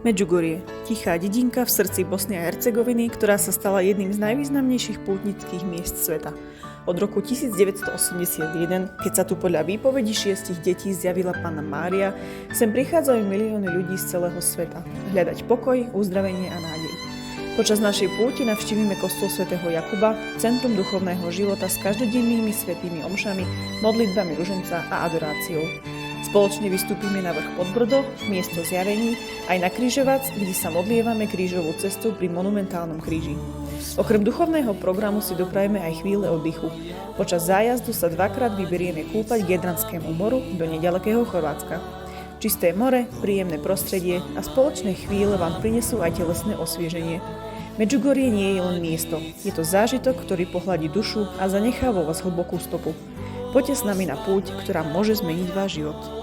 Medžugorje, tichá dedinka v srdci Bosny a Hercegoviny, ktorá sa stala jedným z najvýznamnejších pútnických miest sveta. Od roku 1981, keď sa tu podľa výpovedí 6 detí zjavila Panna Mária, sem prichádzajú milióny ľudí z celého sveta hľadať pokoj, uzdravenie a nádej. Počas našej púti navštívime kostol svätého Jakuba, centrum duchovného života s každodennými svätými omšami, modlitbami ruženca a adoráciou. Spoločne vystúpime na vrch Podbrodok, miesto zjavení, aj na Križovac, kde sa modlievame krížovú cestu pri monumentálnom kríži. Okrem duchovného programu si doprajeme aj chvíle oddychu. Počas zájazdu sa dvakrát vyberieme kúpať k Jadranskému moru do neďalekého Chorvátska. Čisté more, príjemné prostredie a spoločné chvíle vám prinesú aj telesné osvieženie. Medžugorje nie je len miesto, je to zážitok, ktorý pohľadí dušu a zanechá vo vás hlbokú stopu. Poďte s nami na púť, ktorá môže zmeniť váš život.